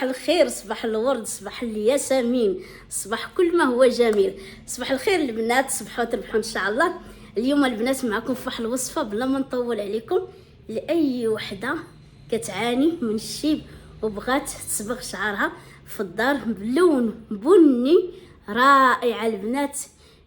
صباح الخير، صباح الورد، صباح الياسمين، صباح كل ما هو جميل. صباح الخير البنات، صبحوا تربحوا ان شاء الله. اليوم البنات معكم في واحد الوصفه بلا ما نطول عليكم، لاي وحده كتعاني من الشيب وبغات تصبغ شعرها في الدار بلون بني رائع. البنات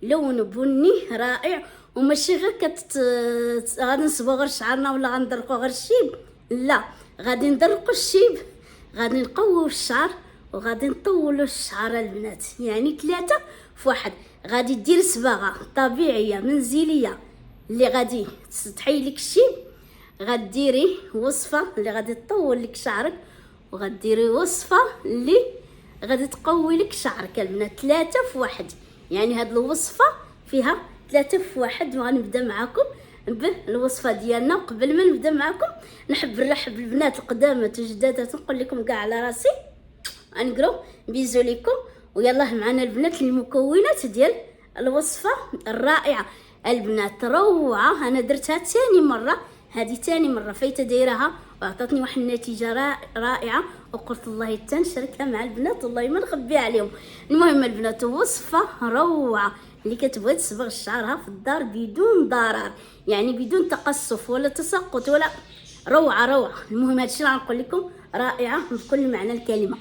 لون بني رائع، وماشي غير غادي نصبغوا غير شعرنا ولا غندرقوا غير الشيب، لا، غادي ندرقوا الشيب، غادي نقووا الشعر، وغادي نطولوا الشعر البنات. يعني 3 في 1. غادي دير صباغه طبيعيه منزليه اللي غادي تحيي لك الشيب، غديري وصفه اللي غادي تطول لك شعرك، وغديري وصفه اللي غادي تقوي لك شعرك البنات. 3 في 1. يعني هاد الوصفه فيها 3 في 1. وغنبدا معكم بالوصفه ديالنا. قبل ما نبدا معكم نحب نرحب بالبنات القدامات وجدادات، نقول لكم كاع على راسي انكرو بيزو ليكم. ويلا معنا البنات المكونات ديال الوصفه الرائعه البنات، روعه. انا درتها ثاني مره، هذه ثاني مره فايته دايرها وعطاتني واحد النتيجه رائعه، وقلت الله تنشاركها مع البنات والله ما نخبيها عليهم. المهم البنات وصفه روعه اللي كتبغي تصبغ شعرها في الدار بدون ضرر، يعني بدون تقصف ولا تساقط ولا روعه روعه. المهم هادشي اللي غنقول لكم رائعه بكل معنى الكلمه.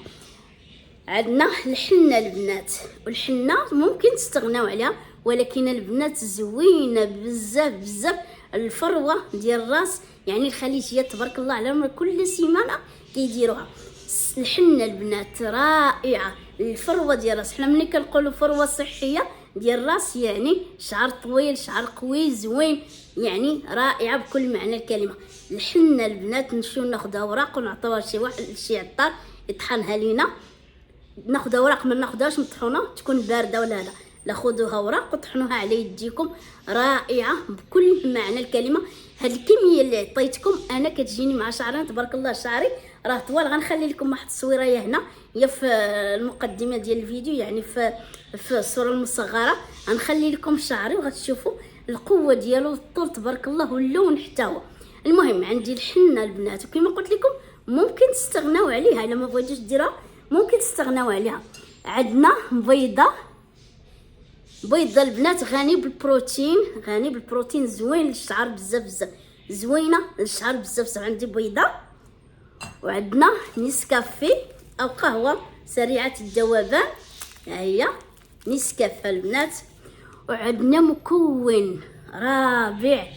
عندنا الحنه البنات، والحنه ممكن تستغناو عليها، ولكن البنات زوينه بزاف بزاف. الفروه ديال الراس يعني الخليجيات تبارك الله عليهم كل سيمانه كيديروها. الحنه البنات رائعه. الفروه ديال الراس، حنا ملي كنقولوا فروه صحيه ديال الراس يعني شعر طويل، شعر قوي زوين، يعني رائعه بكل معنى الكلمه. الحنه البنات نمشيو ناخذها اوراق ونعطيوها لشي واحد، شي عطار يطحنها لينا. ناخذ اوراق، ما ناخذهاش مطحونه، تكون بارده ولا لا، ناخذوها اوراق وطحنوها على يديكم. رائعه بكل معنى الكلمه. هاد الكميه اللي عطيتكم انا كتجيني مع شعرنا تبارك الله. شعري راه طوال. غنخلي لكم واحد التصويره هنا هي في المقدمه ديال الفيديو، يعني في الصوره المصغره غنخلي لكم شعري وغتشوفوا القوه ديالو والطول تبارك الله واللون حتى هو. المهم عندي الحنه البنات، وكما قلت لكم ممكن تستغناو عليها الا ما بغيتوش ديروها، ممكن تستغناو عليها. عندنا بيضه البنات غني بالبروتين، غني بالبروتين، زوين للشعر بزاف بزاف، زوينه للشعر بزاف بزاف. عندي بيضه، وعندنا نسكافي او قهوه سريعه الذوبان، ها هي نسكافيه البنات. وعندنا مكون رابع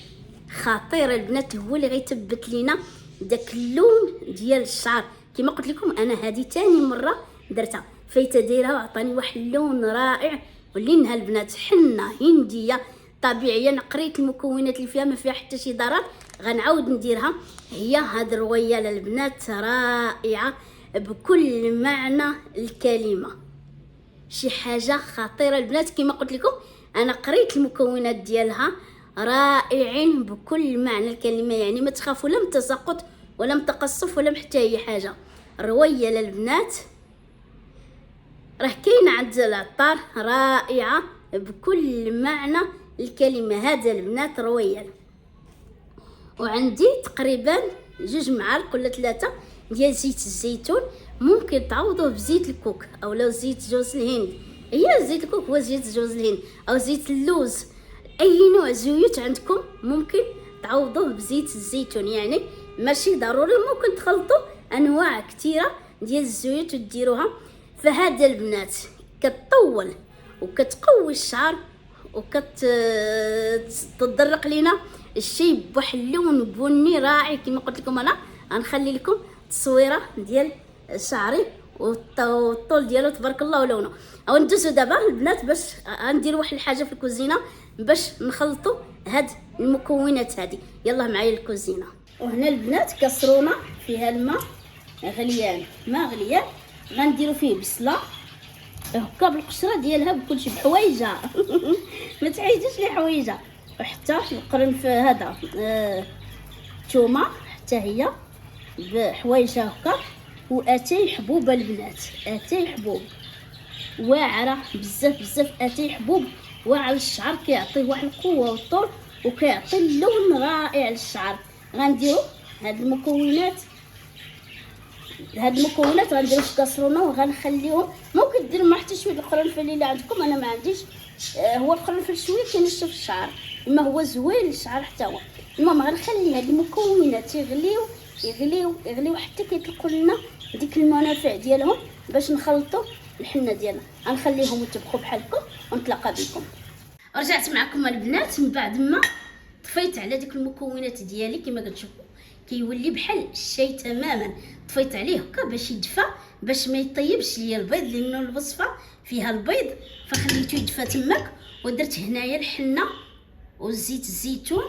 خطير البنات، هو اللي غيثبت لينا داك اللون ديال الشعر. كما قلت لكم انا هذه ثاني مره درتها، فايته دايرها وعطاني واحد اللون رائع. ولينها البنات حنه هنديه طبيعيه. انا قريت المكونات اللي فيها ما فيها حتى شي ضرر، غنعاود نديرها. هي هاد الروياله البنات رائعه بكل معنى الكلمه، شي حاجه خطيره البنات. كما قلت لكم انا قريت المكونات ديالها، رائعين بكل معنى الكلمه. يعني ما تخافوا لا من تساقط ولا من تقصف ولا حتى اي حاجه. الروياله البنات راه كاينه عند العطار، رائعه بكل معنى الكلمه. هذا البنات رويال. وعندي تقريبا 2 معالق ولا 3 ديال زيت الزيتون، ممكن تعوضوه بزيت الكوك او لو زيت جوز الهند. هي زيت الكوك هو زيت جوز الهند او زيت اللوز، اي نوع زيوت عندكم ممكن تعوضوه بزيت الزيتون. يعني ماشي ضروري، ممكن تخلطوا انواع كثيره ديال الزيوت وديروها. فهذا البنات كتطول وكتقوي الشعر وكتضرق لينا الشيب بواحد اللون بني رائع. كما قلت لكم انا غنخلي لكم تصويره ديال شعري والطول ديالو تبارك الله ولونه. او ندوزو دابا البنات باش غندير واحد الحاجه في الكوزينه باش نخلطوا هاد المكونات هذه. يلا معايا الكوزينه. وهنا البنات كسرونه فيها الماء غليان، ماء غليان، غنديروا فيه بصله هكا بالقشره ديالها بكلشي بحوايجه ما تعيدوش لي حوايجه، وحتى القرنف هذا ثومه حتى هي بحوايجه هكا، واتاي حبوب البنات، اتاي حبوب واعره بزاف بزاف. اتاي حبوب واعر للشعر، كيعطيه واحد القوه والطول وكيعطي اللون رائع للشعر. غنديروا هاد المكونات هاد المكونات غنديرو في كاسرونه وغنخليهم. ممكن دير مع حتى شويه القرنفل اللي عندكم، انا ما عنديش. هو القرنفل شويه كينشف الشعر، اما هو زوين للشعر حتى هو. المهم غنخلي هاد المكونات يغليو يغليو يغليو حتى كيطلقوا لنا ديك المنافع ديالهم باش نخلطوا الحنه ديالنا. غنخليهم يطبخوا بحالكم ونتلاقى بكم. رجعت معكم البنات من بعد ما طفيت على ديك المكونات ديالي. كما كتشوفوا كيولي بحال الشاي تماما. طفيت عليه هكا باش يدفى، باش ما يطيبش ليا البيض، لانه الوصفه فيها البيض، فخليته يدفى تماك. ودرت هنايا الحنه وزيت الزيتون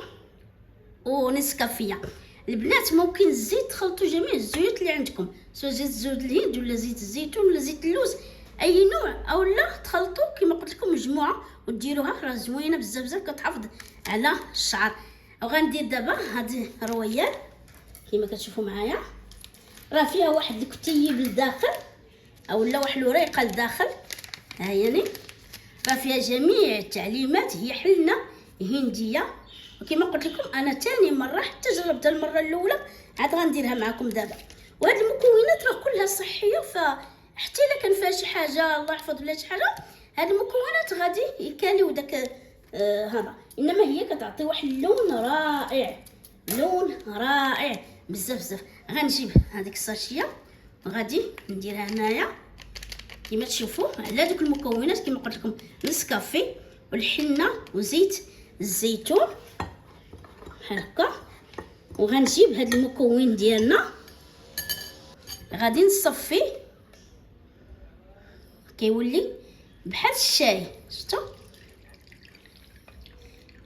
ونسكافيه. البنات ممكن الزيت تخلطوا جميع الزيوت اللي عندكم، سواء زيت الزود الهند ولا زيت الزيتون ولا زيت اللوز، اي نوع، او لا تخلطوا كما قلت لكم مجموعه وديروها. راه زوينه بزاف بزاف، كتحافظ على الشعر. وغندير دابا هذه الرويال كما كتشوفوا معايا، راه فيها واحد الكتيب لداخل او لا واحد الوريقه لداخل. ها يعني راه فيها جميع التعليمات. هي حنه هنديه، وكما قلت لكم انا ثاني مره، حتى جربتها المره الاولى عاد غنديرها معكم دابا. وهاد المكونات راه كلها صحيه، فحتى الا كان فيها شي حاجه الله يحفظ ولا شي حاجه، هاد المكونات غادي يكاليو داك هذا. انما هي كتعطي واحد اللون رائع، لون رائع بزاف بزاف. غنجيب هذيك الساشيه وغادي نديرها هنايا كما تشوفوا على دوك المكونات. كما قلت لكم نسكافي والحنه وزيت الزيتون بحال هكا. وغنجيب هذا المكون ديالنا غادي نصفيه، كيولي بحال الشاي. شفتوا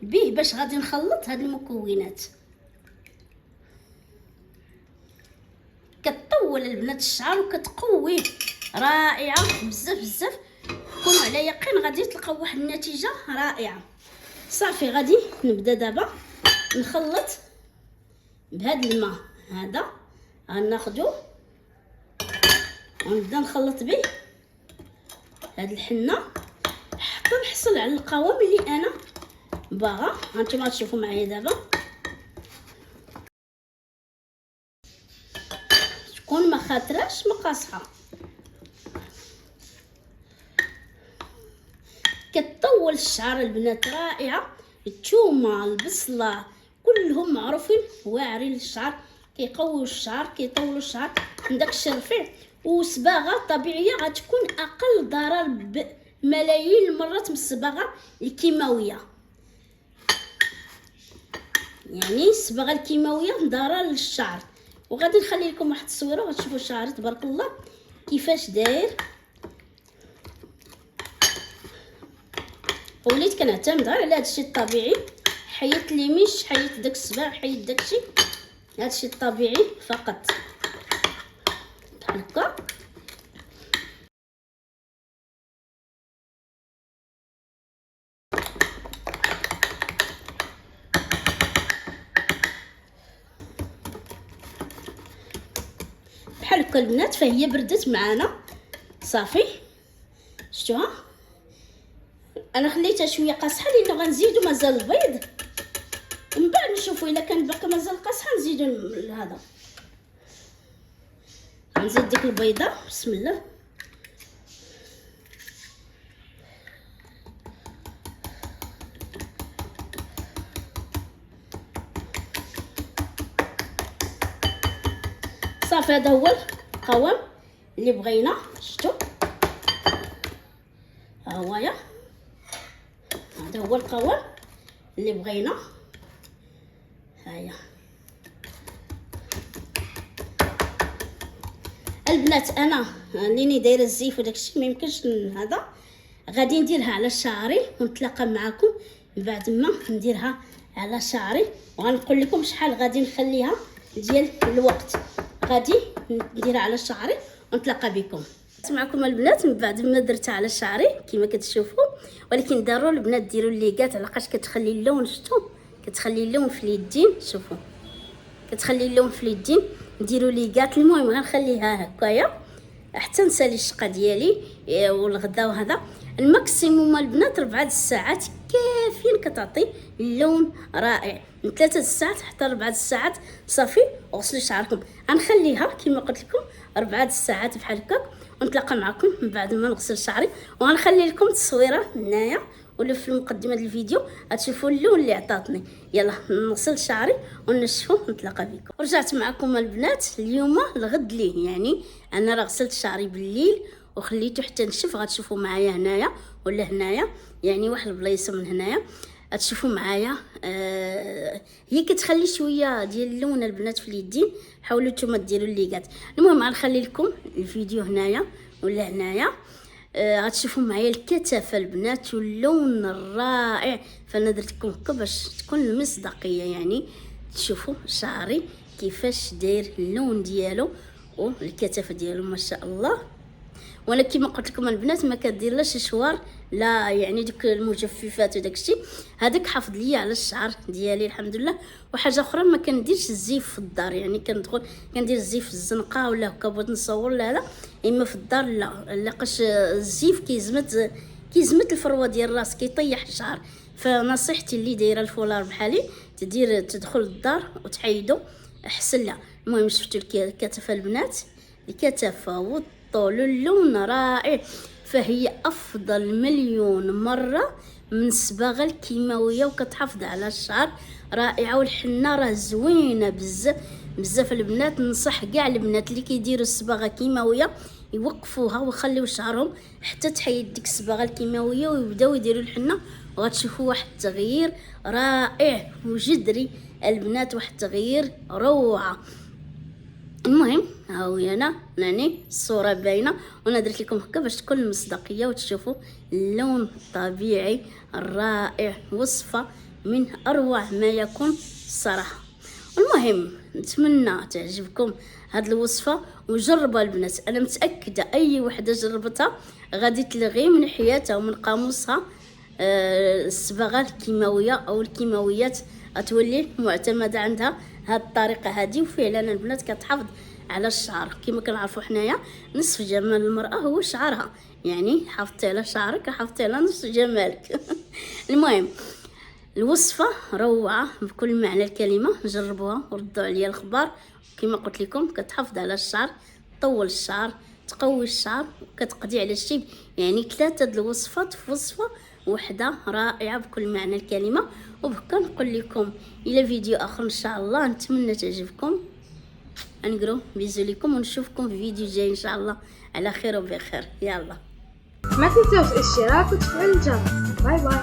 به باش غادي نخلط هاد المكونات. كتطول البنات الشعر وكتقويه، رائعه بزاف بزاف. كونوا على يقين غادي تلقاو واحد النتيجه رائعه. صافي غادي نبدا دابا نخلط بهذا الماء هذا. غناخدو ونبدا نخلط به هاد الحنه حتى نحصل على القوام اللي انا باغا. هانتوما تشوفوا معايا دابا تكون ما خاطراش مقاصحه. كتطول الشعر البنات، رائعه. الثومه البصله كلهم معروفين واعرين للشعر، كيقويو الشعر كيطولوا الشعر من داكشي الرفيع. وصباغه طبيعيه غتكون اقل ضرر بملايين المرات من الصباغه الكيماويه. يعني الصباغه الكيماويه ضرر للشعر. وغادي نخلي لكم واحد التصويره غتشوفوا الشعر تبارك الله كيفاش داير. وليت كنعتمد غير على هادشي الطبيعي، حيت لي مش حيت داك الصباع، حيت داكشي، هادشي الطبيعي فقط بحال هكا. بحال هكا البنات، فهي بردت معانا صافي. شفتوها انا خليتها شويه قاصحه لانه غنزيدو مازال البيض، من بعد نشوفوا الا كان باقي مازال قاصحه نزيدو هذا. غنزيد ديك البيضه بسم الله. صافي هذا هو القوام اللي بغينا. شفتوا ها هويا، هذا هو القوام اللي بغينا. هيا البنات انا لاني دايره الزيف وداكشي ما يمكنش هذا. غادي نديرها على شعري ونتلاقى معكم بعد ما نديرها على شعري، وغنقول لكم شحال غادي نخليها ديال الوقت. غادي نديرها على شعري ونتلاقى بكم. معكم البنات من بعد ما درتها على شعري كما كتشوفوا. ولكن ضروري البنات ديروا الليغات، علاش كتخلي اللون. شفتوا كتخلي اللون في اليدين، شوفوا كتخلي اللون في اليدين. نديروا ليغات. المهم غنخليها هكايا حتى نسالي الشقه ديالي والغدا. وهذا الماكسيموم البنات 4 ساعات كافيين، كتعطي اللون رائع. من 3 ساعات حتى 4 ساعات صافي. وغسلوا شعركم. غنخليها كما قلت لكم 4 ساعات بحال هكاك، ونتلاقى معكم من بعد ما نغسل شعري. وغنخلي لكم التصويره هنايا ولا في مقدمه الفيديو غتشوفوا اللون اللي عطاتني. يلا نغسل شعري ونشفو ونتلاقى بكم. رجعت معكم البنات اليوم الغد ليه، يعني انا راه غسلت شعري بالليل وخليته حتى نشف. غتشوفوا معايا هنايا ولا هنايا، يعني واحد البلايصه من هنايا غتشوفوا معايا. هي كتخلي شويه ديال اللون البنات في اليدين، حاولوا نتوما ديروا الليغات. المهم غنخلي لكم الفيديو هنايا ولا هنايا. غتشوفوا معايا الكثافه البنات واللون الرائع. فانا درت لكم هكا باش تكون المصداقيه، يعني تشوفوا شعري كيفاش داير اللون ديالو والكثافه ديالو ما شاء الله. وانا كيما قلت لكم البنات ما كديرلاش شوار، لا يعني دوك المجففات وداك الشيء هذاك حافظ ليا على الشعر ديالي الحمد لله. وحاجه اخرى ما كنديرش الزيف في الدار، يعني كندخل كندير الزيف في الزنقه ولا هكا بغيت نصور لا اما في الدار لا، لاقاش الزيف كيزمت الفروه ديال راسك كيطيح الشعر. فنصيحتي اللي دايره الفولار بحالي تدخل الدار وتحيدو احسن لها. المهم شفتوا الكثافه البنات، الكثافه والطول اللون رائع. فهي افضل مليون مره من الصباغه الكيماويه وكتحافظ على الشعر رائعه. والحنه راه زوينه بزاف بزاف البنات. ننصح كاع البنات اللي كيديروا الصباغه كيماويه يوقفوها ويخليو شعرهم حتى تحيد ديك الصباغه الكيماويه ويبداو يديروا الحنه، وغتشوفوا واحد التغيير رائع وجذري البنات، واحد التغيير روعه. المهم هاوي انا يعني الصوره باينه، وانا درت لكم هكا باش تكون المصداقيه وتشوفوا اللون الطبيعي الرائع. وصفه من اروع ما يكون الصراحه. المهم نتمنى تعجبكم هاد الوصفه وجربوا البنات. انا متاكده اي وحده جربتها غادي تلغي من حياتها ومن قاموسها الصباغه الكيماويه او الكيماويات، غتولي معتمده عندها هاد الطريقه هذه. وفعلا البنات كتحافظ على الشعر. كما كنعرفوا حنايا نصف جمال المراه هو شعرها، يعني حافظتي على شعرك حافظتي على نصف جمالك. المهم الوصفه روعه بكل معنى الكلمه، جربوها وردوا عليا الخبر. كما قلت لكم كتحافظ على الشعر، تطول الشعر، تقوي الشعر وكتقضي على الشيب. يعني 3 د الوصفات في وصفه وحده رائعه بكل معنى الكلمه. وبكا نقول لكم الى فيديو اخر ان شاء الله، نتمنى تعجبكم. انقرو بيزو لكم ونشوفكم في فيديو جاي ان شاء الله على خير وبخير. يلا ما تنسوش الاشتراك وتفعيل الجرس. باي باي.